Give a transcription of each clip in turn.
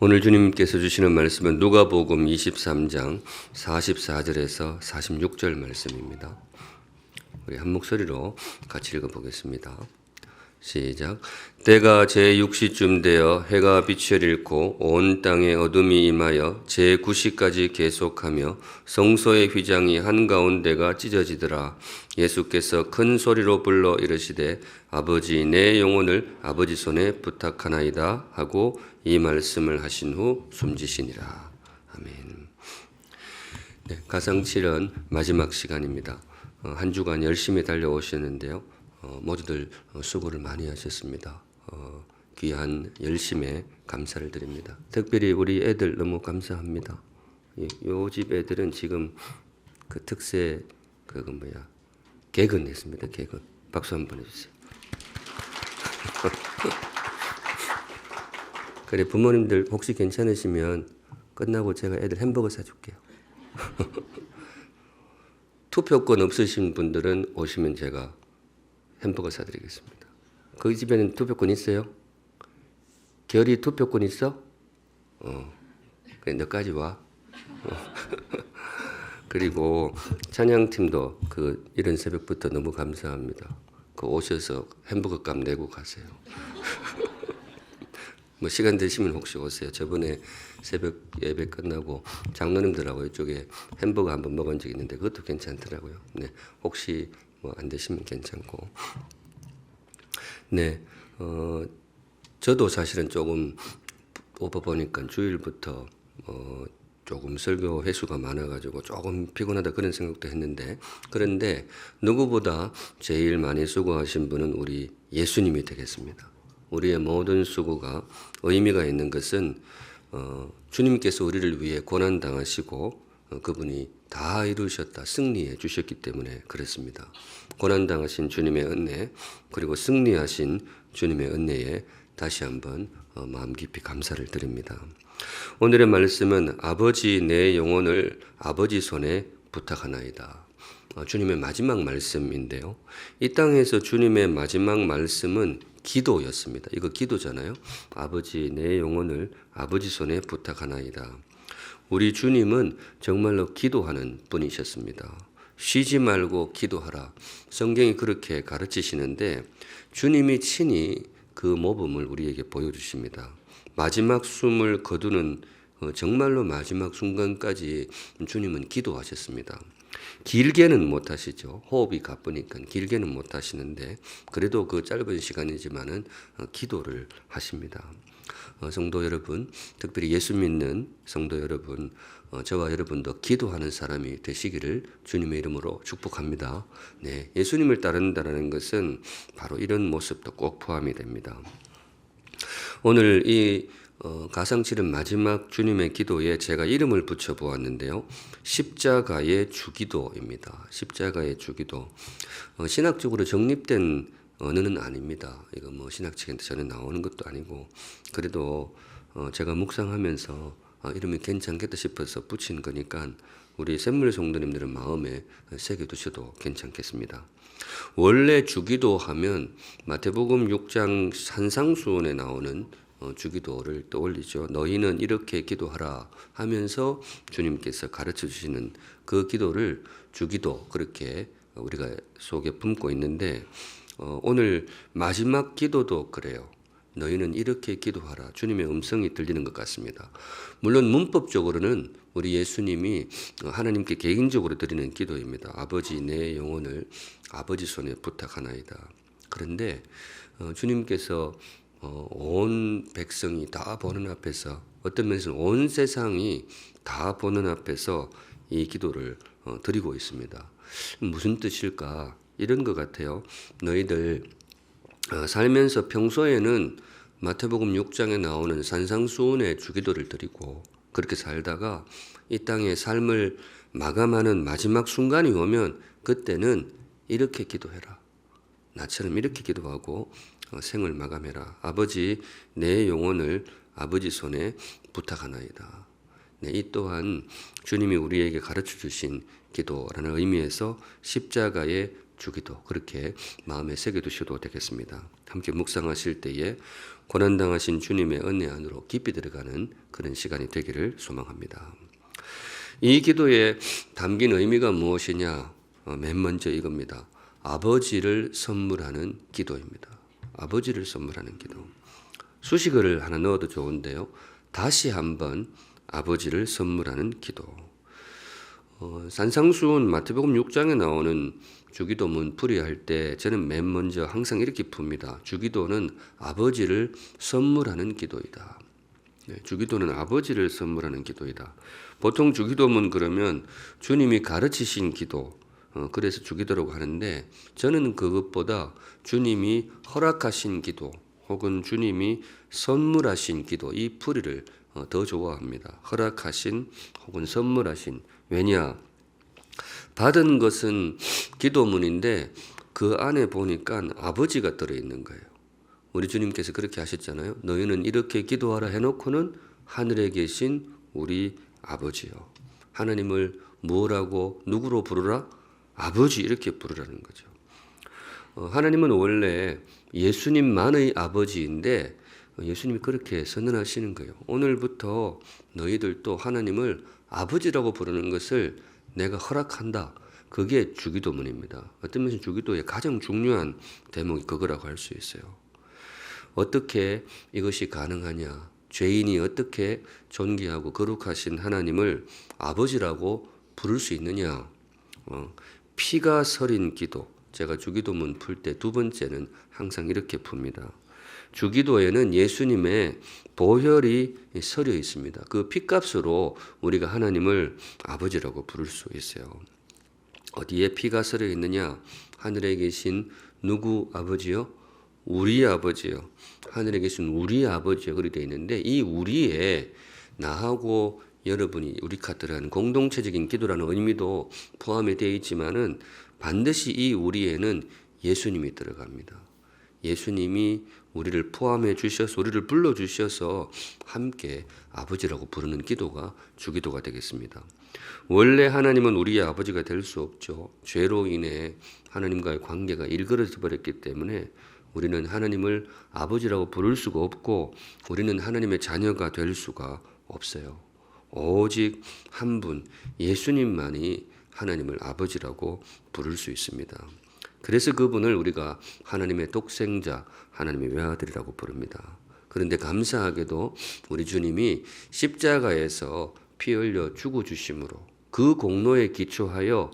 오늘 주님께서 주시는 말씀은 누가복음 23장 44절에서 46절 말씀입니다. 우리 한 목소리로 같이 읽어보겠습니다. 시작. 때가 제6시쯤 되어 해가 빛을 잃고 온 땅에 어둠이 임하여 제9시까지 계속하며 성소의 휘장이 한가운데가 찢어지더라. 예수께서 큰 소리로 불러 이르시되 아버지 내 영혼을 아버지 손에 부탁하나이다 하고 이 말씀을 하신 후 숨지시니라. 아멘. 네, 가상칠은 마지막 시간입니다. 한 주간 열심히 달려오셨는데요. 모두들 수고를 많이 하셨습니다. 귀한 열심에 감사를 드립니다. 특별히 우리 애들 너무 감사합니다. 요 집 애들은 지금 그 특세 개근 했습니다. 개근. 박수 한번 해주세요. 그래, 부모님들 혹시 괜찮으시면 끝나고 제가 애들 햄버거 사줄게요. 투표권 없으신 분들은 오시면 제가 햄버거 사드리겠습니다. 거기 집에는 투표권 있어요? 결이 투표권 있어? 그래, 너까지 와. 그리고 찬양팀도 이런 새벽부터 너무 감사합니다. 오셔서 햄버거 값 내고 가세요. 뭐 시간 되시면 혹시 오세요. 저번에 새벽 예배 끝나고 장로님들하고 이쪽에 햄버거 한번 먹은 적이 있는데 그것도 괜찮더라고요. 네, 혹시 뭐 안 되시면 괜찮고. 네, 저도 사실은 조금 뽑아보니까 주일부터 조금 설교 횟수가 많아가지고 조금 피곤하다 그런 생각도 했는데, 그런데 누구보다 제일 많이 수고하신 분은 우리 예수님이 되겠습니다. 우리의 모든 수고가 의미가 있는 것은 주님께서 우리를 위해 고난당하시고 그분이 다 이루셨다, 승리해 주셨기 때문에 그렇습니다. 고난당하신 주님의 은혜, 그리고 승리하신 주님의 은혜에 다시 한번 마음 깊이 감사를 드립니다. 오늘의 말씀은 아버지 내 영혼을 아버지 손에 부탁하나이다. 주님의 마지막 말씀인데요. 이 땅에서 주님의 마지막 말씀은 기도였습니다. 이거 기도잖아요. 아버지 내 영혼을 아버지 손에 부탁하나이다. 우리 주님은 정말로 기도하는 분이셨습니다. 쉬지 말고 기도하라. 성경이 그렇게 가르치시는데 주님이 친히 그 모범을 우리에게 보여주십니다. 마지막 숨을 거두는 정말로 마지막 순간까지 주님은 기도하셨습니다. 길게는 못 하시죠. 호흡이 가쁘니까 길게는 못 하시는데 그래도 그 짧은 시간이지만은 기도를 하십니다. 성도 여러분, 특별히 예수 믿는 성도 여러분, 저와 여러분도 기도하는 사람이 되시기를 주님의 이름으로 축복합니다. 네, 예수님을 따른다는 것은 바로 이런 모습도 꼭 포함이 됩니다. 오늘 이 가상칠은 마지막 주님의 기도에 제가 이름을 붙여보았는데요. 십자가의 주기도입니다. 십자가의 주기도. 신학적으로 정립된 언어는 아닙니다. 이거 뭐 신학책인데 전에 나오는 것도 아니고, 그래도 제가 묵상하면서 이름이 괜찮겠다 싶어서 붙인 거니까 우리 샘물 성도님들은 마음에 새겨두셔도 괜찮겠습니다. 원래 주기도 하면 마태복음 6장 산상수훈에 나오는 주기도를 떠올리죠. 너희는 이렇게 기도하라 하면서 주님께서 가르쳐 주시는 그 기도를 주기도, 그렇게 우리가 속에 품고 있는데 오늘 마지막 기도도 그래요. 너희는 이렇게 기도하라. 주님의 음성이 들리는 것 같습니다. 물론 문법적으로는 우리 예수님이 하나님께 개인적으로 드리는 기도입니다. 아버지 내 영혼을 아버지 손에 부탁하나이다. 그런데 주님께서 온 백성이 다 보는 앞에서, 어떤 면에서는 온 세상이 다 보는 앞에서 이 기도를 드리고 있습니다. 무슨 뜻일까? 이런 것 같아요. 너희들 살면서 평소에는 마태복음 6장에 나오는 산상수훈의 주기도를 드리고 그렇게 살다가 이 땅의 삶을 마감하는 마지막 순간이 오면 그때는 이렇게 기도해라. 나처럼 이렇게 기도하고 생을 마감해라. 아버지 내 영혼을 아버지 손에 부탁하나이다. 네, 이 또한 주님이 우리에게 가르쳐 주신 기도라는 의미에서 십자가의 주기도, 그렇게 마음에 새겨두셔도 되겠습니다. 함께 묵상하실 때에 고난당하신 주님의 은혜 안으로 깊이 들어가는 그런 시간이 되기를 소망합니다. 이 기도에 담긴 의미가 무엇이냐? 맨 먼저 이겁니다. 아버지를 선물하는 기도입니다. 아버지를 선물하는 기도. 수식어를 하나 넣어도 좋은데요. 다시 한번 아버지를 선물하는 기도. 산상수훈 마태복음 6장에 나오는 주기도문 풀이할 때 저는 맨 먼저 항상 이렇게 풉니다. 주기도는 아버지를 선물하는 기도이다. 주기도는 아버지를 선물하는 기도이다. 보통 주기도문 그러면 주님이 가르치신 기도, 그래서 주기도라고 하는데 저는 그것보다 주님이 허락하신 기도 혹은 주님이 선물하신 기도, 이 풀이를 더 좋아합니다. 허락하신 혹은 선물하신. 왜냐? 받은 것은 기도문인데 그 안에 보니까 아버지가 들어있는 거예요. 우리 주님께서 그렇게 하셨잖아요. 너희는 이렇게 기도하라 해놓고는 하늘에 계신 우리 아버지요. 하나님을 뭐라고 누구로 부르라? 아버지 이렇게 부르라는 거죠. 하나님은 원래 예수님만의 아버지인데 예수님이 그렇게 선언하시는 거예요. 오늘부터 너희들도 하나님을 아버지라고 부르는 것을 내가 허락한다. 그게 주기도문입니다. 어떤 면에서 주기도의 가장 중요한 대목이 그거라고 할 수 있어요. 어떻게 이것이 가능하냐? 죄인이 어떻게 존귀하고 거룩하신 하나님을 아버지라고 부를 수 있느냐? 피가 서린 기도. 제가 주기도문 풀 때 두 번째는 항상 이렇게 풉니다. 주기도에는 예수님의 보혈이 서려 있습니다. 그 피값으로 우리가 하나님을 아버지라고 부를 수 있어요. 어디에 피가 서려 있느냐? 하늘에 계신 누구 아버지요? 우리 아버지요. 하늘에 계신 우리 아버지요. 그렇게 되어 있는데 이 우리에 나하고 여러분이 우리 카드라는 공동체적인 기도라는 의미도 포함이 되어 있지만은 반드시 이 우리에는 예수님이 들어갑니다. 예수님이 우리를 포함해 주셔서 우리를 불러 주셔서 함께 아버지라고 부르는 기도가 주기도가 되겠습니다. 원래 하나님은 우리의 아버지가 될 수 없죠. 죄로 인해 하나님과의 관계가 일그러져 버렸기 때문에 우리는 하나님을 아버지라고 부를 수가 없고 우리는 하나님의 자녀가 될 수가 없어요. 오직 한 분 예수님만이 하나님을 아버지라고 부를 수 있습니다. 그래서 그분을 우리가 하나님의 독생자, 하나님의 외아들이라고 부릅니다. 그런데 감사하게도 우리 주님이 십자가에서 피 흘려 죽어주심으로 그 공로에 기초하여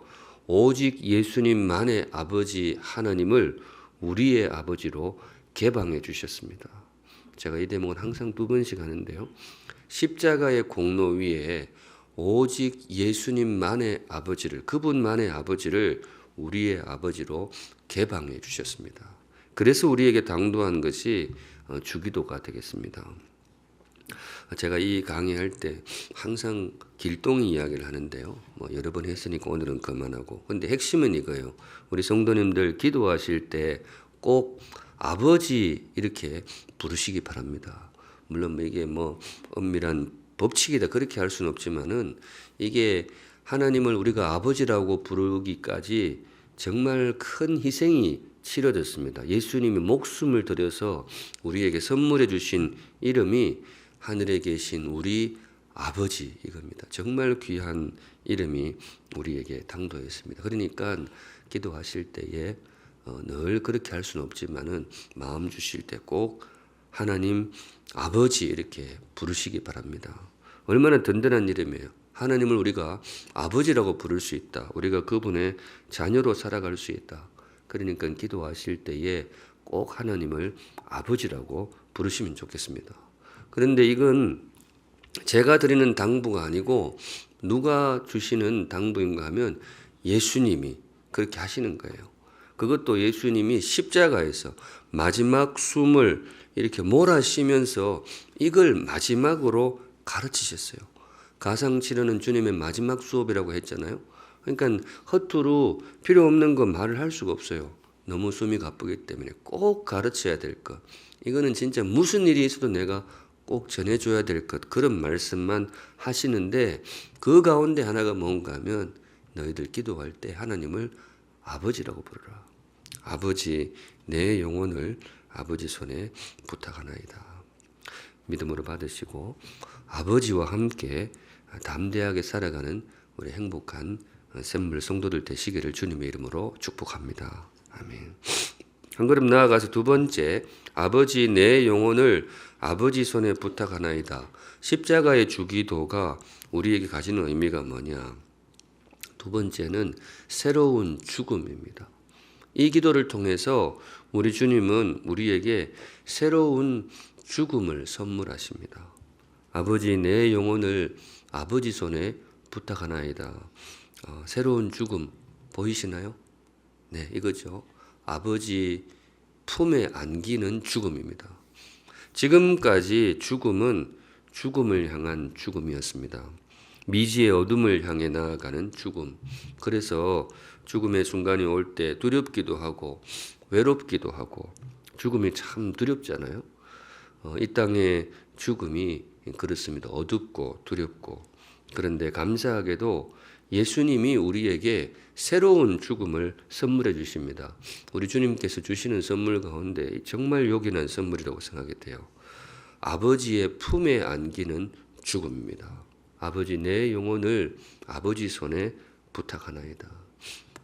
오직 예수님만의 아버지 하나님을 우리의 아버지로 개방해 주셨습니다. 제가 이 대목은 항상 두 번씩 하는데요. 십자가의 공로 위에 오직 예수님만의 아버지를, 그분만의 아버지를 우리의 아버지로 개방해 주셨습니다. 그래서 우리에게 당도한 것이 주기도가 되겠습니다. 제가 이 강의할 때 항상 길동이 이야기를 하는데요. 여러 번 했으니까 오늘은 그만하고. 근데 핵심은 이거예요. 우리 성도님들 기도하실 때 꼭 아버지 이렇게 부르시기 바랍니다. 물론 이게 엄밀한 법칙이다 그렇게 할 수는 없지만은 이게 하나님을 우리가 아버지라고 부르기까지 정말 큰 희생이 치러졌습니다. 예수님이 목숨을 들여서 우리에게 선물해 주신 이름이 하늘에 계신 우리 아버지 이겁니다. 정말 귀한 이름이 우리에게 당도했습니다. 그러니까 기도하실 때에 늘 그렇게 할 수는 없지만은 마음 주실 때 꼭 하나님 아버지 이렇게 부르시기 바랍니다. 얼마나 든든한 이름이에요. 하나님을 우리가 아버지라고 부를 수 있다. 우리가 그분의 자녀로 살아갈 수 있다. 그러니까 기도하실 때에 꼭 하나님을 아버지라고 부르시면 좋겠습니다. 그런데 이건 제가 드리는 당부가 아니고 누가 주시는 당부인가 하면 예수님이 그렇게 하시는 거예요. 그것도 예수님이 십자가에서 마지막 숨을 이렇게 몰아쉬면서 이걸 마지막으로 가르치셨어요. 가상치료는 주님의 마지막 수업이라고 했잖아요. 그러니까 허투루 필요 없는 거 말을 할 수가 없어요. 너무 숨이 가쁘기 때문에 꼭 가르쳐야 될 것. 이거는 진짜 무슨 일이 있어도 내가 꼭 전해줘야 될 것. 그런 말씀만 하시는데 그 가운데 하나가 뭔가 하면 너희들 기도할 때 하나님을 아버지라고 부르라. 아버지 내 영혼을 아버지 손에 부탁하나이다. 믿음으로 받으시고 아버지와 함께 담대하게 살아가는 우리 행복한 샘물 성도들 되시기를 주님의 이름으로 축복합니다. 아멘. 한 걸음 나아가서 두 번째, 아버지 내 영혼을 아버지 손에 부탁하나이다. 십자가의 주기도가 우리에게 가지는 의미가 뭐냐? 두 번째는 새로운 죽음입니다. 이 기도를 통해서 우리 주님은 우리에게 새로운 죽음을 선물하십니다. 아버지 내 영혼을 아버지 손에 부탁하나이다. 새로운 죽음 보이시나요? 네, 이거죠. 아버지 품에 안기는 죽음입니다. 지금까지 죽음은 죽음을 향한 죽음이었습니다. 미지의 어둠을 향해 나아가는 죽음. 그래서 죽음의 순간이 올 때 두렵기도 하고 외롭기도 하고 죽음이 참 두렵잖아요. 이 땅의 죽음이 그렇습니다. 어둡고 두렵고. 그런데 감사하게도 예수님이 우리에게 새로운 죽음을 선물해 주십니다. 우리 주님께서 주시는 선물 가운데 정말 요긴한 선물이라고 생각이 돼요. 아버지의 품에 안기는 죽음입니다. 아버지 내 영혼을 아버지 손에 부탁하나이다.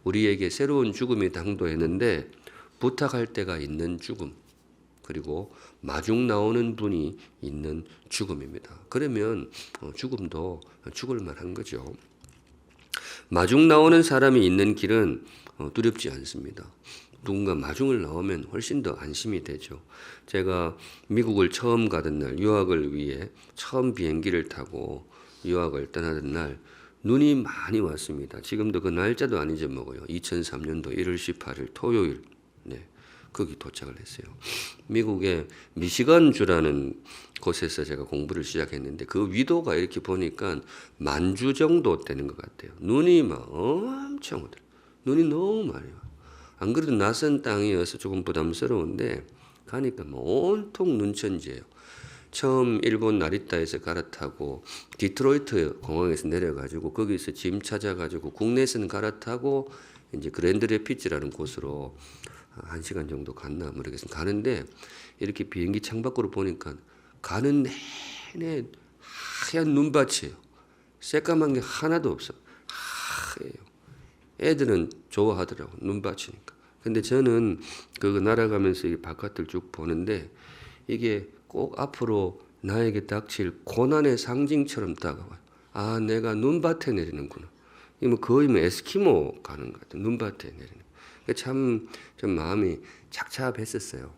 우리에게 새로운 죽음이 당도했는데 부탁할 때가 있는 죽음, 그리고 마중 나오는 분이 있는 죽음입니다. 그러면 죽음도 죽을 만한 거죠. 마중 나오는 사람이 있는 길은 두렵지 않습니다. 누군가 마중을 나오면 훨씬 더 안심이 되죠. 제가 미국을 처음 가던 날, 유학을 위해 처음 비행기를 타고 유학을 떠나던 날 눈이 많이 왔습니다. 지금도 그 날짜도 안 잊어먹어요. 2003년도 1월 18일 토요일. 네, 거기 도착을 했어요. 미국의 미시건주라는 곳에서 제가 공부를 시작했는데 그 위도가 이렇게 보니까 만주 정도 되는 것 같아요. 눈이 막 엄청 오더라고요. 눈이 너무 많이 와요. 안 그래도 낯선 땅이어서 조금 부담스러운데 가니까 뭐 온통 눈천지예요. 처음 일본 나리타에서 갈아타고 디트로이트 공항에서 내려가지고 거기서 짐 찾아가지고 국내에서는 갈아타고 이제 그랜드 레피츠라는 곳으로 1시간 정도 갔나 모르겠습니다. 가는데 이렇게 비행기 창밖으로 보니까 가는 내내 하얀 눈밭이에요. 새까만 게 하나도 없어. 하얘요. 애들은 좋아하더라고, 눈밭이니까. 근데 저는 그거 날아가면서 이 바깥을 쭉 보는데 이게 꼭 앞으로 나에게 닥칠 고난의 상징처럼 다가와요. 아, 내가 눈밭에 내리는구나. 이거 거의 뭐 에스키모 가는 것 같아요. 눈밭에 내리는. 참 좀 마음이 착잡했었어요.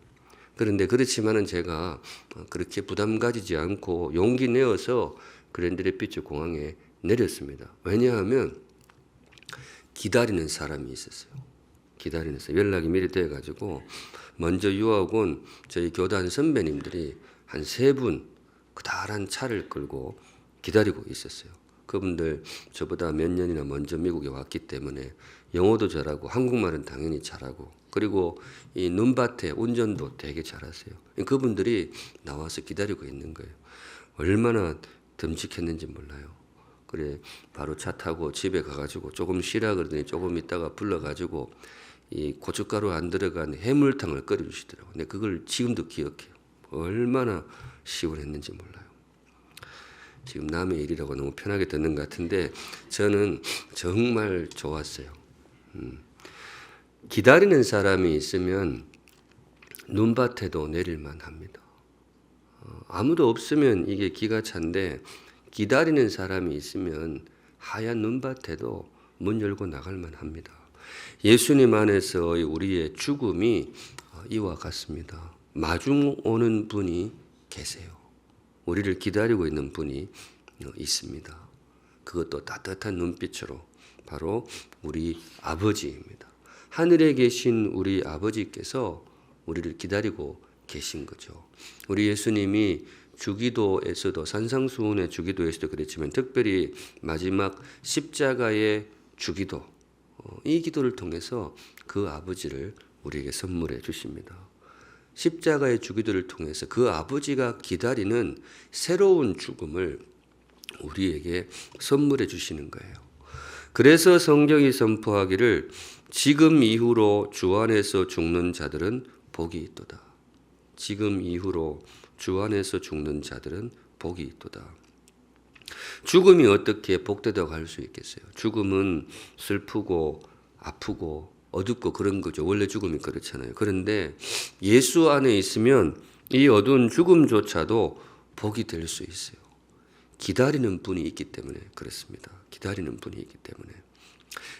그런데 그렇지만은 제가 그렇게 부담 가지지 않고 용기 내어서 그랜드 레피츠 공항에 내렸습니다. 왜냐하면 기다리는 사람이 있었어요. 기다리는 사람. 연락이 미리 돼가지고 먼저 유학 온 저희 교단 선배님들이 한 3분 그다란 차를 끌고 기다리고 있었어요. 그분들 저보다 몇 년이나 먼저 미국에 왔기 때문에 영어도 잘하고 한국말은 당연히 잘하고 그리고 이 눈밭에 운전도 되게 잘하세요. 그분들이 나와서 기다리고 있는 거예요. 얼마나 듬직했는지 몰라요. 그래 바로 차 타고 집에 가가지고 조금 쉬라 그러더니 조금 있다가 불러가지고 이 고춧가루 안 들어간 해물탕을 끓여주시더라고요. 근데 그걸 지금도 기억해요. 얼마나 시원했는지 몰라요. 지금 남의 일이라고 너무 편하게 듣는 것 같은데 저는 정말 좋았어요. 기다리는 사람이 있으면 눈밭에도 내릴만 합니다. 아무도 없으면 이게 기가 찬데 기다리는 사람이 있으면 하얀 눈밭에도 문 열고 나갈만 합니다. 예수님 안에서의 우리의 죽음이 이와 같습니다. 마중 오는 분이 계세요. 우리를 기다리고 있는 분이 있습니다. 그것도 따뜻한 눈빛으로 바로 우리 아버지입니다. 하늘에 계신 우리 아버지께서 우리를 기다리고 계신 거죠. 우리 예수님이 주기도에서도 산상수훈의 주기도에서도 그랬지만 특별히 마지막 십자가의 주기도 이 기도를 통해서 그 아버지를 우리에게 선물해 주십니다. 십자가의 주기도를 통해서 그 아버지가 기다리는 새로운 죽음을 우리에게 선물해 주시는 거예요. 그래서 성경이 선포하기를 지금 이후로 주 안에서 죽는 자들은 복이 있도다. 지금 이후로 주 안에서 죽는 자들은 복이 있도다. 죽음이 어떻게 복되다고 할 수 있겠어요? 죽음은 슬프고 아프고 어둡고 그런 거죠. 원래 죽음이 그렇잖아요. 그런데 예수 안에 있으면 이 어두운 죽음조차도 복이 될 수 있어요. 기다리는 분이 있기 때문에 그렇습니다. 기다리는 분이 있기 때문에.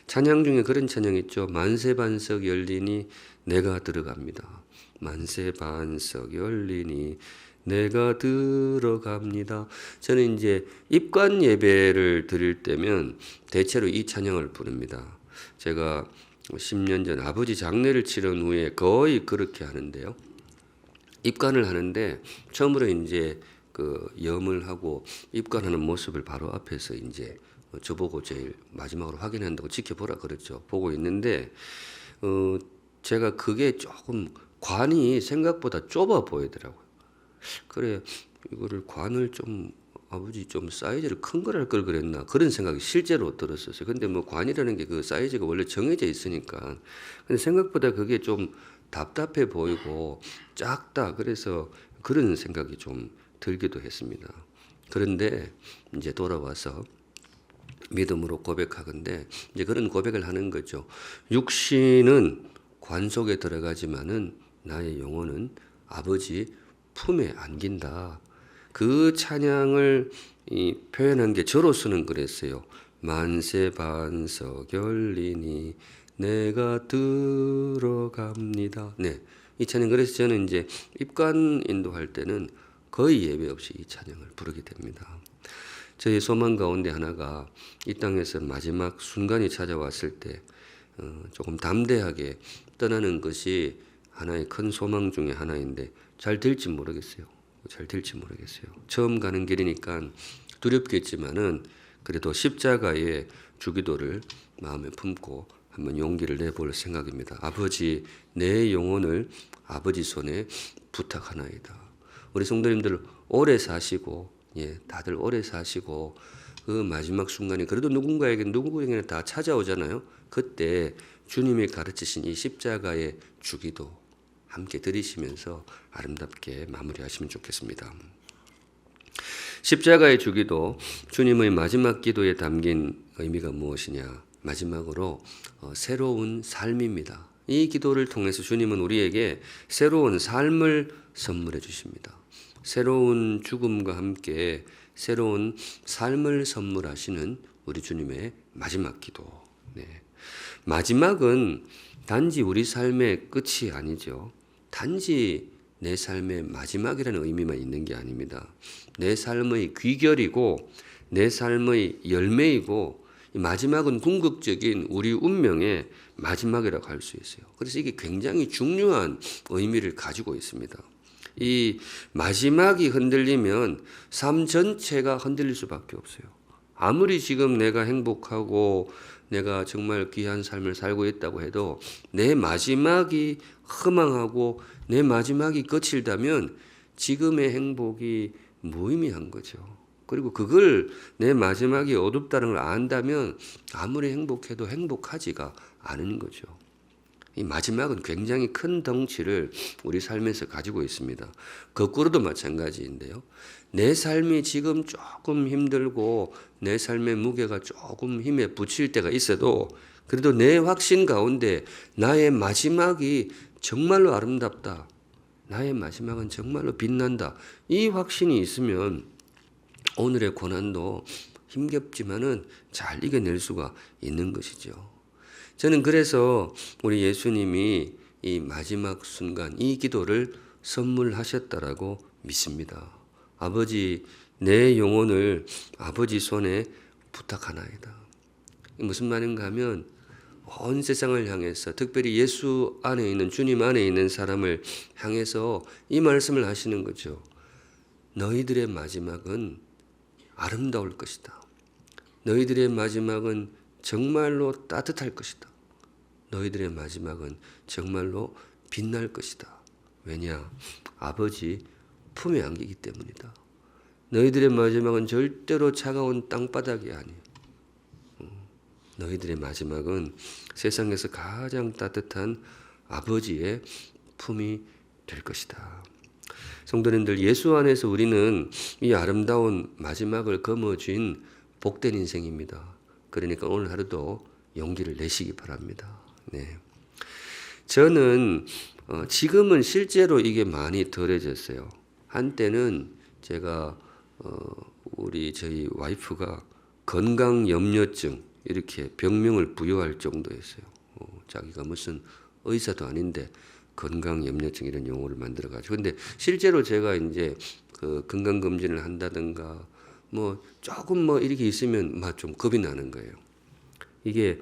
찬양 중에 그런 찬양 있죠. 만세반석 열리니 내가 들어갑니다. 만세반석 열리니 내가 들어갑니다. 저는 이제 입관 예배를 드릴 때면 대체로 이 찬양을 부릅니다. 제가 10년 전 아버지 장례를 치른 후에 거의 그렇게 하는데요. 입관을 하는데 처음으로 이제 그 염을 하고 입관하는 모습을 바로 앞에서 이제 저보고 제일 마지막으로 확인한다고 지켜보라 그랬죠. 보고 있는데 제가 그게 조금 관이 생각보다 좁아 보이더라고요. 그래 이거를 관을 좀 아버지 좀 사이즈를 큰 걸 할 걸 그랬나 그런 생각이 실제로 들었었어요. 근데 뭐 관이라는 게 그 사이즈가 원래 정해져 있으니까. 근데 생각보다 그게 좀 답답해 보이고 작다. 그래서 그런 생각이 좀 들기도 했습니다. 그런데 이제 돌아와서 믿음으로 고백하건대 이제 그런 고백을 하는 거죠. 육신은 관 속에 들어가지만은 나의 영혼은 아버지 품에 안긴다. 그 찬양을 표현한 게 저로서는 그랬어요. 만세반석 열리니 내가 들어갑니다. 네, 이 찬양 그래서 저는 이제 입관 인도할 때는 거의 예배 없이 이 찬양을 부르게 됩니다. 저의 소망 가운데 하나가 이 땅에서 마지막 순간이 찾아왔을 때 조금 담대하게 떠나는 것이 하나의 큰 소망 중에 하나인데 잘 될지 모르겠어요. 잘 될지 모르겠어요. 처음 가는 길이니까 두렵겠지만은 그래도 십자가의 주기도를 마음에 품고 한번 용기를 내볼 생각입니다. 아버지, 내 영혼을 아버지 손에 부탁하나이다. 우리 성도님들 오래 사시고, 다들 오래 사시고 그 마지막 순간이 그래도 누구에게는 다 찾아오잖아요. 그때 주님이 가르치신 이 십자가의 주기도 함께 들으시면서 아름답게 마무리하시면 좋겠습니다. 십자가의 주기도, 주님의 마지막 기도에 담긴 의미가 무엇이냐? 마지막으로 새로운 삶입니다. 이 기도를 통해서 주님은 우리에게 새로운 삶을 선물해 주십니다. 새로운 죽음과 함께 새로운 삶을 선물하시는 우리 주님의 마지막 기도. 네. 마지막은 단지 우리 삶의 끝이 아니죠. 단지 내 삶의 마지막이라는 의미만 있는 게 아닙니다. 내 삶의 귀결이고 내 삶의 열매이고 마지막은 궁극적인 우리 운명의 마지막이라고 할 수 있어요. 그래서 이게 굉장히 중요한 의미를 가지고 있습니다. 이 마지막이 흔들리면 삶 전체가 흔들릴 수밖에 없어요. 아무리 지금 내가 행복하고 내가 정말 귀한 삶을 살고 있다고 해도 내 마지막이 허망하고 내 마지막이 거칠다면 지금의 행복이 무의미한 거죠. 그리고 그걸 내 마지막이 어둡다는 걸 안다면 아무리 행복해도 행복하지가 않은 거죠. 이 마지막은 굉장히 큰 덩치를 우리 삶에서 가지고 있습니다. 거꾸로도 마찬가지인데요. 내 삶이 지금 조금 힘들고 내 삶의 무게가 조금 힘에 부칠 때가 있어도 그래도 내 확신 가운데 나의 마지막이 정말로 아름답다. 나의 마지막은 정말로 빛난다. 이 확신이 있으면 오늘의 고난도 힘겹지만은 잘 이겨낼 수가 있는 것이죠. 저는 그래서 우리 예수님이 이 마지막 순간 이 기도를 선물하셨다라고 믿습니다. 아버지, 내 영혼을 아버지 손에 부탁하나이다. 무슨 말인가 하면 온 세상을 향해서 특별히 예수 안에 있는 주님 안에 있는 사람을 향해서 이 말씀을 하시는 거죠. 너희들의 마지막은 아름다울 것이다. 너희들의 마지막은 정말로 따뜻할 것이다. 너희들의 마지막은 정말로 빛날 것이다. 왜냐? 아버지 품에 안기기 때문이다. 너희들의 마지막은 절대로 차가운 땅바닥이 아니에요. 너희들의 마지막은 세상에서 가장 따뜻한 아버지의 품이 될 것이다. 성도님들, 예수 안에서 우리는 이 아름다운 마지막을 거머쥔 복된 인생입니다. 그러니까 오늘 하루도 용기를 내시기 바랍니다. 네. 저는 지금은 실제로 이게 많이 덜해졌어요. 한때는 제가 저희 와이프가 건강염려증 이렇게 병명을 부여할 정도였어요. 자기가 무슨 의사도 아닌데 건강염려증 이런 용어를 만들어가지고. 근데 실제로 제가 이제 그 건강검진을 한다든가 뭐 조금 뭐 이렇게 있으면 막 좀 겁이 나는 거예요. 이게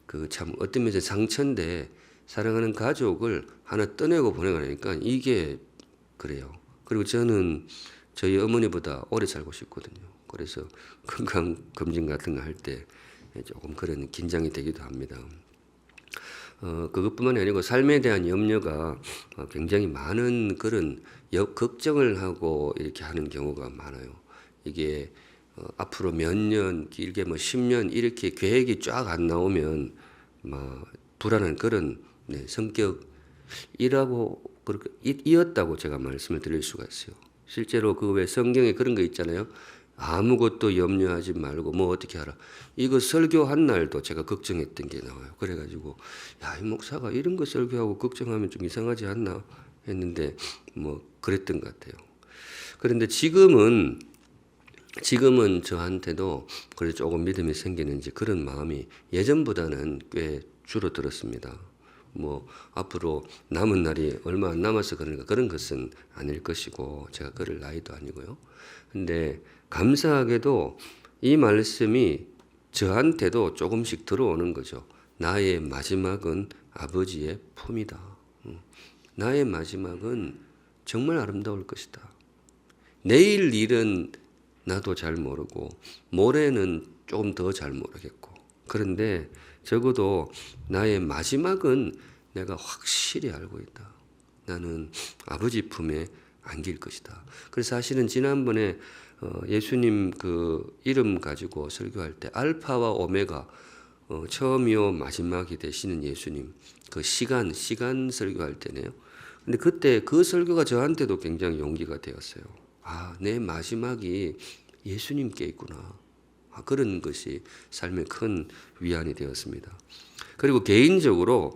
그 참 어떤 면에서 상처인데 사랑하는 가족을 하나 떠내고 보내가니까 이게 그래요. 그리고 저는 저희 어머니보다 오래 살고 싶거든요. 그래서 건강검진 같은 거 할 때 조금 그런 긴장이 되기도 합니다. 그것뿐만이 아니고 삶에 대한 염려가 굉장히 많은 그런 걱정을 하고 이렇게 하는 경우가 많아요. 이게 앞으로 몇 년, 길게 뭐 10년 이렇게 계획이 쫙 안 나오면 막 불안한 그런 성격이라고 그렇게 이었다고 제가 말씀을 드릴 수가 있어요. 실제로 그 외 성경에 그런 거 있잖아요. 아무것도 염려하지 말고 뭐 어떻게 하라. 이거 설교한 날도 제가 걱정했던 게 나와요. 그래가지고 야, 이 목사가 이런 거 설교하고 걱정하면 좀 이상하지 않나 했는데 뭐 그랬던 것 같아요. 그런데 지금은 저한테도 그래 조금 믿음이 생기는지 그런 마음이 예전보다는 꽤 줄어들었습니다. 뭐 앞으로 남은 날이 얼마 안 남아서 그러니까 그런 것은 아닐 것이고 제가 그럴 나이도 아니고요. 근데 감사하게도 이 말씀이 저한테도 조금씩 들어오는 거죠. 나의 마지막은 아버지의 품이다. 나의 마지막은 정말 아름다울 것이다. 내일 일은 나도 잘 모르고 모레는 조금 더 잘 모르겠고, 그런데 적어도 나의 마지막은 내가 확실히 알고 있다. 나는 아버지 품에 안길 것이다. 그래서 사실은 지난번에 예수님 그 이름 가지고 설교할 때 알파와 오메가, 처음이요 마지막이 되시는 예수님, 그 시간 설교할 때네요. 근데 그때 그 설교가 저한테도 굉장히 용기가 되었어요. 아, 내 마지막이 예수님께 있구나. 그런 것이 삶의 큰 위안이 되었습니다. 그리고 개인적으로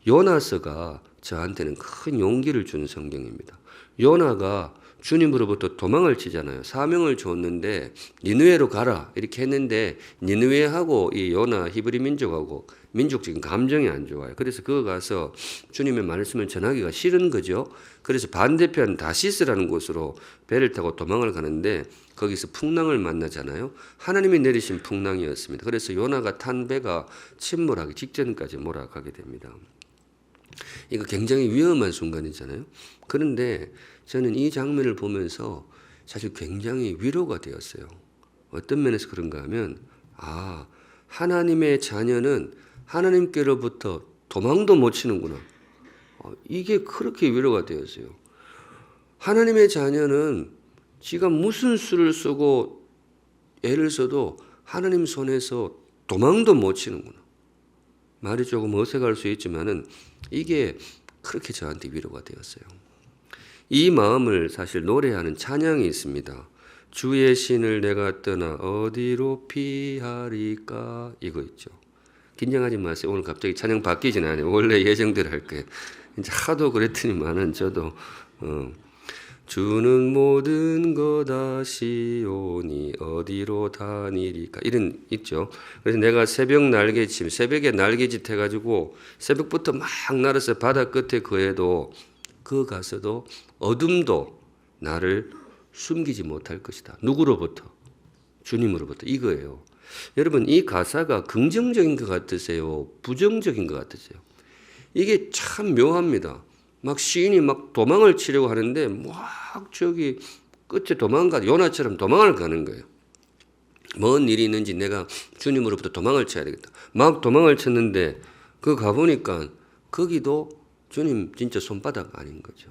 요나서가 저한테는 큰 용기를 주는 성경입니다. 요나가 주님으로부터 도망을 치잖아요. 사명을 줬는데 니느웨로 가라 이렇게 했는데 니느웨하고 이 요나 히브리 민족하고 민족적인 감정이 안 좋아요. 그래서 그거 가서 주님의 말씀을 전하기가 싫은 거죠. 그래서 반대편 다시스라는 곳으로 배를 타고 도망을 가는데 거기서 풍랑을 만나잖아요. 하나님이 내리신 풍랑이었습니다. 그래서 요나가 탄 배가 침몰하기 직전까지 몰아가게 됩니다. 이거 굉장히 위험한 순간이잖아요. 그런데 저는 이 장면을 보면서 사실 굉장히 위로가 되었어요. 어떤 면에서 그런가 하면 하나님의 자녀는 하나님께로부터 도망도 못 치는구나. 이게 그렇게 위로가 되었어요. 하나님의 자녀는 지가 무슨 수를 쓰고 애를 써도 하나님 손에서 도망도 못 치는구나. 말이 조금 어색할 수 있지만은 이게 그렇게 저한테 위로가 되었어요. 이 마음을 사실 노래하는 찬양이 있습니다. 주의 신을 내가 떠나 어디로 피하리까, 이거 있죠. 긴장하지 마세요. 오늘 갑자기 찬양 바뀌진 않아요. 원래 예정대로 할 거예요. 이제 하도 그랬더니만은 저도 주는 모든 것 아시오니 어디로 다니리까, 이런 있죠. 그래서 내가 새벽에 날개짓 해가지고 새벽부터 막 날아서 바다 끝에 거해도 그 가서도 어둠도 나를 숨기지 못할 것이다. 누구로부터? 주님으로부터. 이거예요. 여러분, 이 가사가 긍정적인 것 같으세요? 부정적인 것 같으세요? 이게 참 묘합니다. 막 시인이 막 도망을 치려고 하는데 막 저기 끝에 요나처럼 도망을 가는 거예요. 뭔 일이 있는지 내가 주님으로부터 도망을 쳐야 되겠다. 막 도망을 쳤는데 그 가보니까 거기도 주님 진짜 손바닥 아닌 거죠.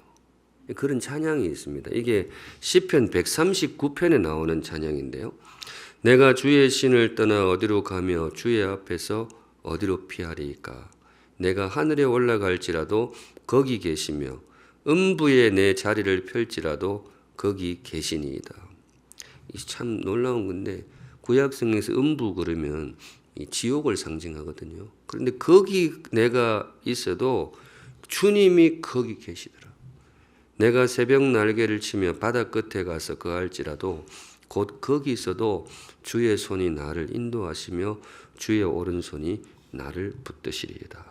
그런 찬양이 있습니다. 이게 시편 139편에 나오는 찬양인데요. 내가 주의 신을 떠나 어디로 가며 주의 앞에서 어디로 피하리까. 내가 하늘에 올라갈지라도 거기 계시며 음부에 내 자리를 펼지라도 거기 계시니이다. 이 참 놀라운 건데 구약 성경에서 음부 그러면 이 지옥을 상징하거든요. 그런데 거기 내가 있어도 주님이 거기 계시더라. 내가 새벽 날개를 치며 바다 끝에 가서 거할지라도 곧 거기 있어도 주의 손이 나를 인도하시며 주의 오른손이 나를 붙드시리이다.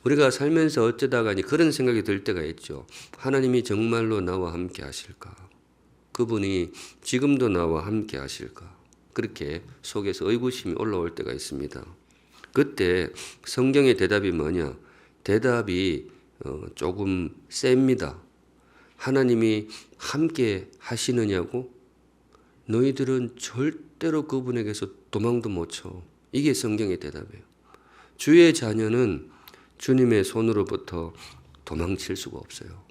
우리가 살면서 어쩌다가 그런 생각이 들 때가 있죠. 하나님이 정말로 나와 함께 하실까? 그분이 지금도 나와 함께 하실까? 그렇게 속에서 의구심이 올라올 때가 있습니다. 그때 성경의 대답이 뭐냐? 대답이 조금 셉니다. 하나님이 함께 하시느냐고? 너희들은 절대로 그분에게서 도망도 못 쳐. 이게 성경의 대답이에요. 주의 자녀는 주님의 손으로부터 도망칠 수가 없어요.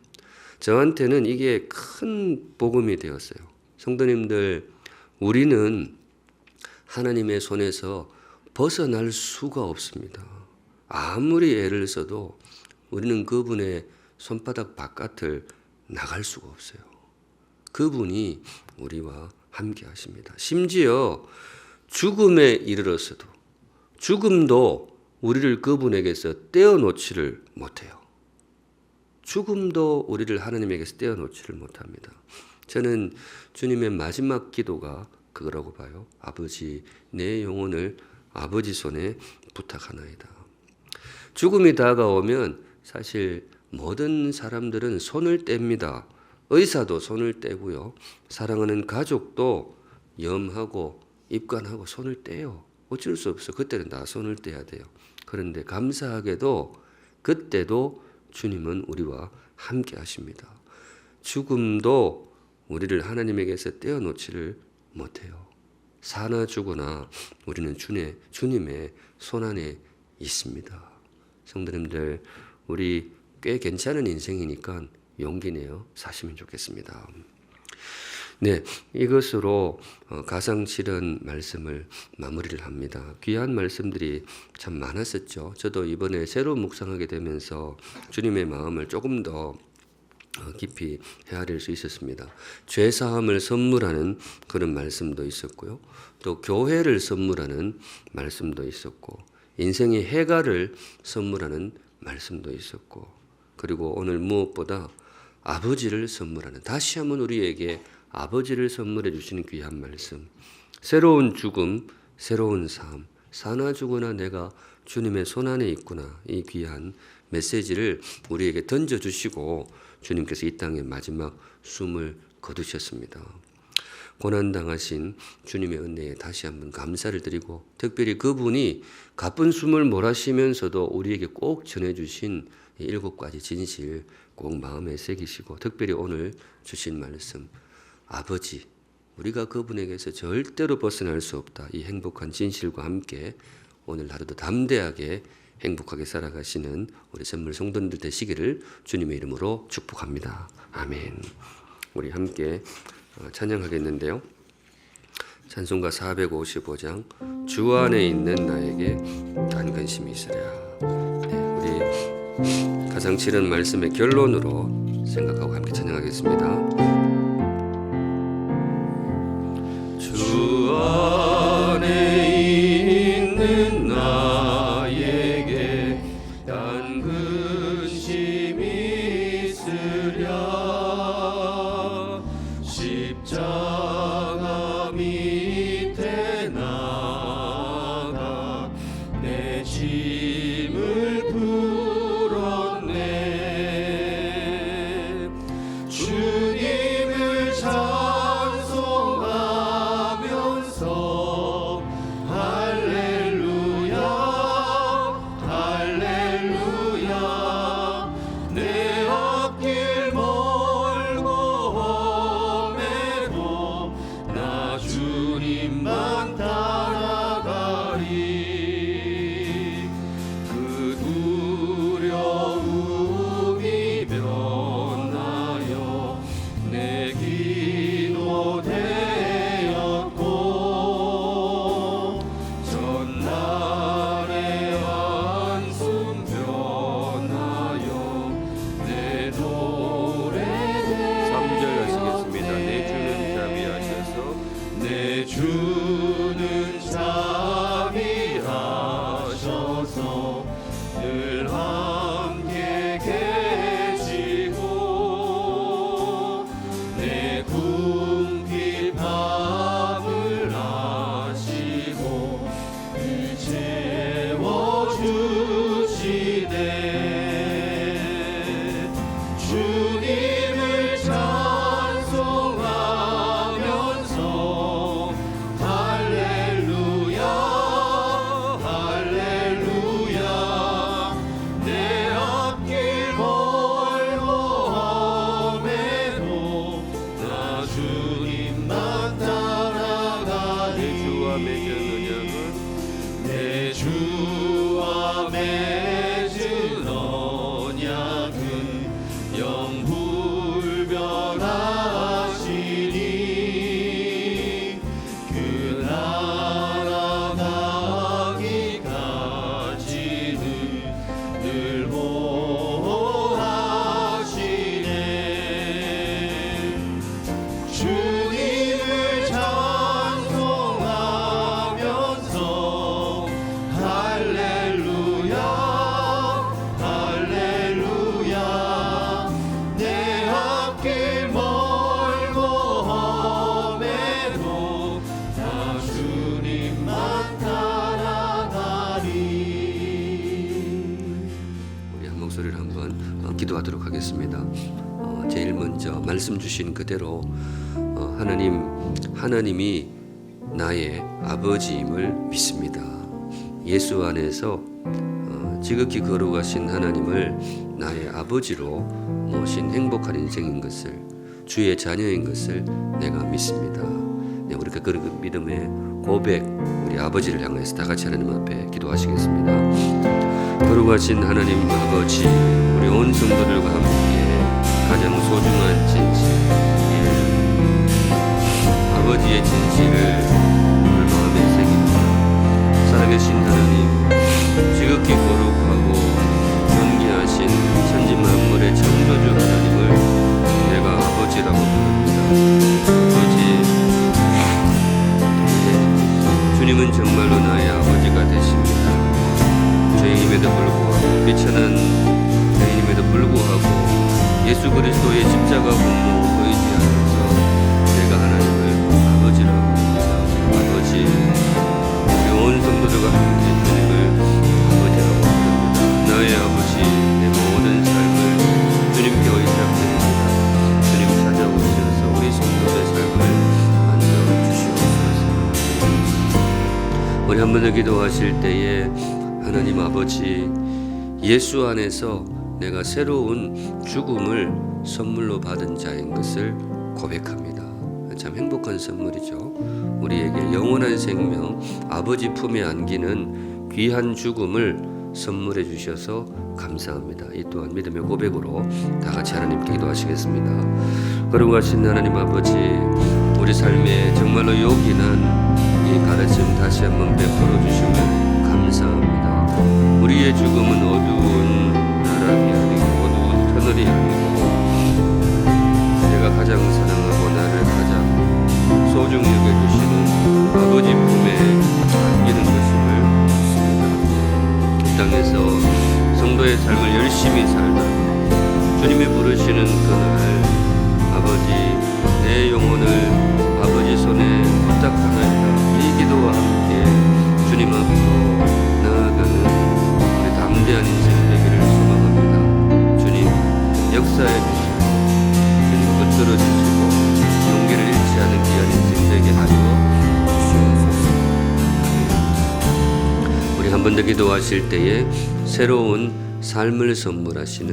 저한테는 이게 큰 복음이 되었어요. 성도님들, 우리는 하나님의 손에서 벗어날 수가 없습니다. 아무리 애를 써도 우리는 그분의 손바닥 바깥을 나갈 수가 없어요. 그분이 우리와 함께 하십니다. 심지어 죽음에 이르렀어도 죽음도 우리를 그분에게서 떼어놓지를 못해요. 죽음도 우리를 하나님에게서 떼어놓지를 못합니다. 저는 주님의 마지막 기도가 그거라고 봐요. 아버지, 내 영혼을 아버지 손에 부탁하나이다. 죽음이 다가오면 사실 모든 사람들은 손을 뗍니다. 의사도 손을 떼고요. 사랑하는 가족도 염하고 입관하고 손을 떼요. 어쩔 수 없어. 그때는 다 손을 떼야 돼요. 그런데 감사하게도 그때도 주님은 우리와 함께 하십니다. 죽음도 우리를 하나님에게서 떼어놓지를 못해요. 사나 죽으나 우리는 주님의 손안에 있습니다. 성도님들, 우리 꽤 괜찮은 인생이니까 용기 내어 사시면 좋겠습니다. 네, 이것으로 가상실현 말씀을 마무리를 합니다. 귀한 말씀들이 참 많았었죠. 저도 이번에 새로 묵상하게 되면서 주님의 마음을 조금 더 깊이 헤아릴 수 있었습니다. 죄사함을 선물하는 그런 말씀도 있었고요. 또 교회를 선물하는 말씀도 있었고, 인생의 해가를 선물하는 말씀도 있었고, 그리고 오늘 무엇보다 아버지를 선물하는, 다시 한번 우리에게 아버지를 선물해 주시는 귀한 말씀, 새로운 죽음, 새로운 삶, 사나 죽으나 내가 주님의 손안에 있구나, 이 귀한 메시지를 우리에게 던져주시고 주님께서 이 땅에 마지막 숨을 거두셨습니다. 고난당하신 주님의 은혜에 다시 한번 감사를 드리고, 특별히 그분이 가쁜 숨을 몰아쉬면서도 우리에게 꼭 전해주신 7가지 진실 꼭 마음에 새기시고, 특별히 오늘 주신 말씀, 아버지, 우리가 그분에게서 절대로 벗어날 수 없다, 이 행복한 진실과 함께 오늘 하루도 담대하게 행복하게 살아가시는 우리 선물 성도님들 되시기를 주님의 이름으로 축복합니다. 아멘. 우리 함께 찬양하겠는데요. 찬송가 455장 주 안에 있는 나에게 단 근심이 있으랴. 네, 우리 가상칠은 말씀의 결론으로 생각하고 함께 찬양하겠습니다. 주 안에 있는 나에게 단 근심이 있으랴. 십자가 밑에 나가 내 짐을 풀었네. 주님을 찬송하며 내 주는 자비하셔서 늘 함께 계시고 내 궁핍 밥을 하시고 늘 채워주시네. 주님을 찬송하면서 할렐루야 할렐루야. 내 앞길 멀고 험해도 나 주님만 따라가니 내 주와 맺은 언약은 영불변하시니 그 나라 가기까지는 늘 보호하시네. 주님을 찬송하면서 할렐루야 할렐루야. 내 앞길 멀고 험해도 나 주님만 따라가리. 우리 한 목소리를 한번 기도하도록 하겠습니다. 제일 먼저 말씀 주신 그대로 하나님이 나의 아버지임을 믿습니다. 예수 안에서 지극히 거룩하신 하나님을 나의 아버지로 모신 행복한 인생인 것을, 주의 자녀인 것을 내가 믿습니다. 네, 우리가 그 믿음의 고백, 우리 아버지를 향해서 다 같이 하나님 앞에 기도하시겠습니다. 거룩하신 하나님 아버지, 우리 온 성도들과 함께 가장 소중한 진실, 아버지의 진실을 오늘 마음에 새깁니다. 살아계신 하나님, 지극히 거룩하고 존귀하신 천지 만물의 창조주 하나님을 내가 아버지라고 부릅니다. 아버지, 주님은 정말로 나의 아버지가 되십니다. 죄인임에도 불구하고, 비천한 죄인임에도 불구하고 예수 그리스도의 십자가 공로 의지하면서 내가 하나님을 아버지라고 부릅니다. 아버지, 우리 온 성도들과 함께 주님을 아버지라고 부릅니다. 나의 아버지, 내 모든 삶을 주님께 의탁드립니다. 주님 찾아오셔서 우리 성도의 삶을 만들어 주시옵소서. 우리 한 번 더 기도하실 때에 하나님 아버지, 예수 안에서 내가 새로운 죽음을 선물로 받은 자인 것을 고백합니다. 참 행복한 선물이죠. 우리에게 영원한 생명, 아버지 품에 안기는 귀한 죽음을 선물해 주셔서 감사합니다. 이 또한 믿음의 고백으로 다 같이 하나님께 기도하시겠습니다. 거룩하신 하나님 아버지, 우리 삶에 정말로 요긴한 이 가르침 다시 한번 베풀어 주심을 감사합니다. 우리의 죽음은 어두운 나락이 아니고 어두운 터널이 아니고 내가 가장 사랑하고 나를 가장 소중히 여겨주시는 아버지 품에 안기는 것임을 믿습니다. 이 땅에서 성도의 삶을 열심히 살다 주님이 부르시는 그날, 아버지, 내 영혼을 아버지 손에 부탁하나이다. 이 기도와 함께 주님 앞으로 나아가는 우리 담대한 인생 되기를 소망합니다. 주님 역사해 주시고, 주님 붙들어 주시고, 용기를 잃지 않은 귀한 인생 되게 하여 주시옵소서. 우리 한 번 더 기도하실 때에 새로운 삶을 선물하시는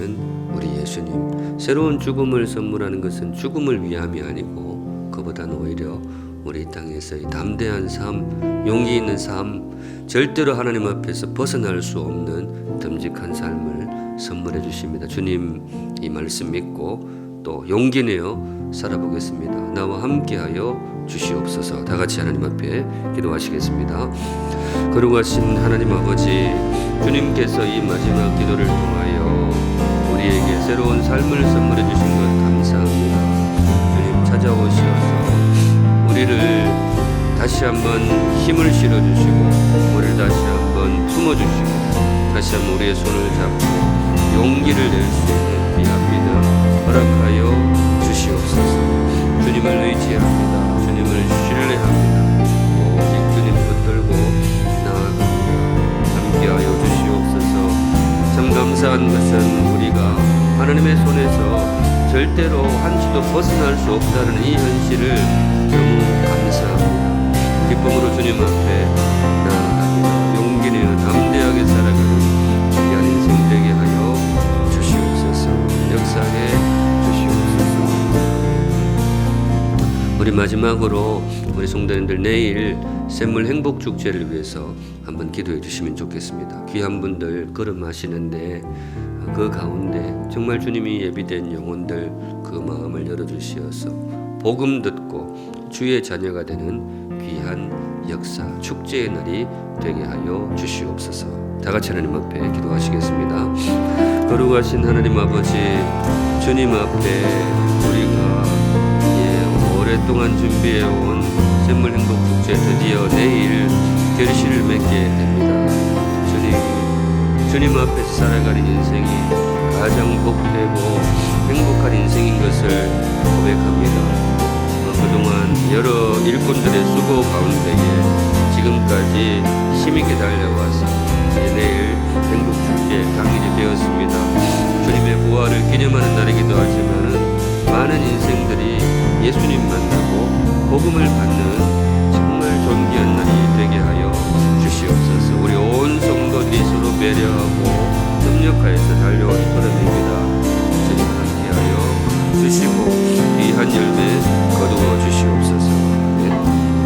우리 예수님, 새로운 죽음을 선물하는 것은 죽음을 위함이 아니고 그보다는 오히려 우리 땅에서의 담대한 삶, 용기 있는 삶, 절대로 하나님 앞에서 벗어날 수 없는 듬직한 삶을 선물해 주십니다. 주님, 이 말씀 믿고 또 용기 내어 살아보겠습니다. 나와 함께하여 주시옵소서. 다 같이 하나님 앞에 기도하시겠습니다. 거룩하신 하나님 아버지, 주님께서 이 마지막 기도를 통하여 우리에게 새로운 삶을 선물해 주신 것 감사합니다. 주님 찾아오셔서 우리를 다시 한번 힘을 실어주시고 우리를 다시 한번 품어주시고 다시 한번 우리의 손을 잡고 용기를 낼 수 있는 귀한 믿음 허락하여 주시옵소서. 주님을 의지합니다. 주님을 신뢰합니다. 오직 주님 붙들고 나아갑니다. 함께하여 주시옵소서. 참 감사한 것은 우리가 하나님의 손에서 절대로 한치도 벗어날 수 없다는 이 현실을 너무 감사합니다. 기쁨으로 주님 앞에 나아갑니다. 용기 내어 담대하게 살아가는 귀한 인생 되게 하여 주시옵소서. 역사해 주시옵소서. 우리 마지막으로 우리 성도님들 내일 샘물 행복축제를 위해서 한번 기도해 주시면 좋겠습니다. 귀한 분들 걸음하시는데 그 가운데 정말 주님이 예비된 영혼들 그 마음을 열어주시어서 복음 듣고 주의 자녀가 되는 귀한 역사 축제의 날이 되게 하여 주시옵소서. 다 같이 하나님 앞에 기도하시겠습니다. 거룩하신 하나님 아버지, 주님 앞에 우리가 오랫동안 준비해온 샘물 행복축제 드디어 내일 결실을 맺게 됩니다. 주님 앞에서 살아가는 인생이 가장 복되고 행복한 인생인 것을 고백합니다. 그동안 여러 일꾼들의 수고 가운데에 지금까지 힘있게 달려와서 내일 행복축제 당일이 되었습니다. 주님의 부활을 기념하는 날이기도 하지만 많은 인생들이 예수님 만나고 복음을 받는 정말 존귀한 날이 되게 하여 주시옵소서. 우리 온 성도들이 서로 배려하고 협력하여서 달려온 걸음입니다. 주님 함께하여 주시고 귀한 열매 거두어 주시옵소서. 네.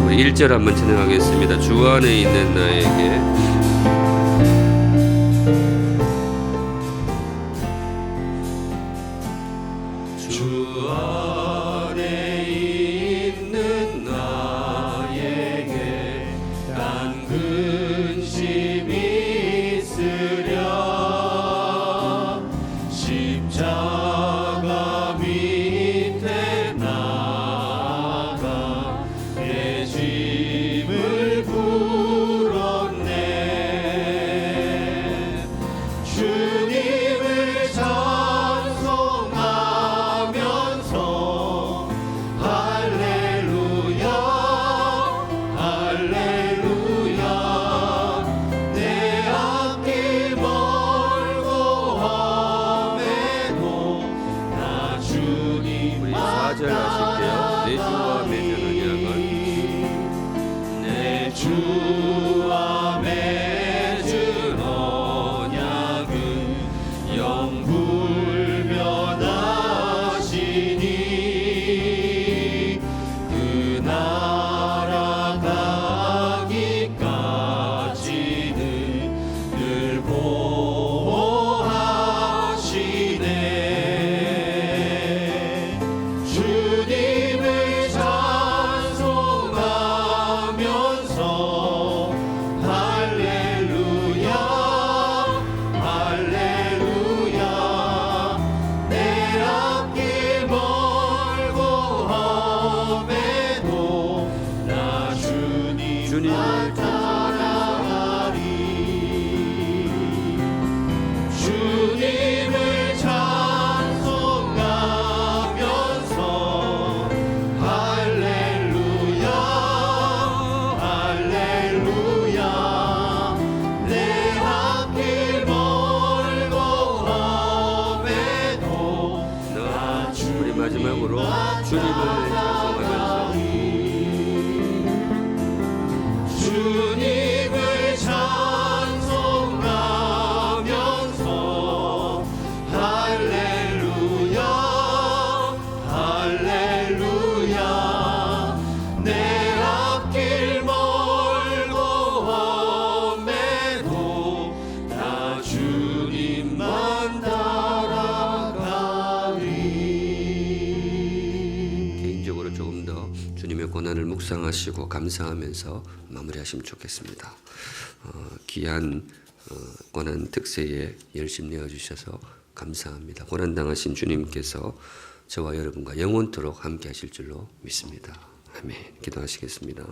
우리 1절 한번 진행하겠습니다. 주 안에 있는 나에게 주 안에 있는 나에게 단 근심이 있으랴 십자가 밑에 나아가 내 짐을 풀었네. 주님을 찬송하면서 할렐루야 할렐루야 내 앞길 멀고 험해도 나 주님 우리 4절 하실게요. 내 주와 맺은 언약은 내 주와 맺은 언약은 영불변하시니 그 나라 가기까지는 늘 보호하시네. 주님을 찬송하면서 할렐루야 할렐루야 내 앞길 멀고 험해도 나 주님만 따라가리. 주님을 찬송하면서 할렐루야 할렐루야 내 앞길 멀고 험해도 나 우리 마지막으로 주님을 찬송하면서 주님을 찬송하면서 할렐루야 할렐루야 내 앞길 멀고 험해도 나 주님만 따라가리. 개인적으로 조금 더 주님의 고난을 묵상하시고 감사하면서 마무리하시면 좋겠습니다. 귀한 고난 특세에 열심 내어주셔서 감사합니다. 고난당하신 주님께서 저와 여러분과 영원토록 함께 하실 줄로 믿습니다. 아멘. 기도하시겠습니다.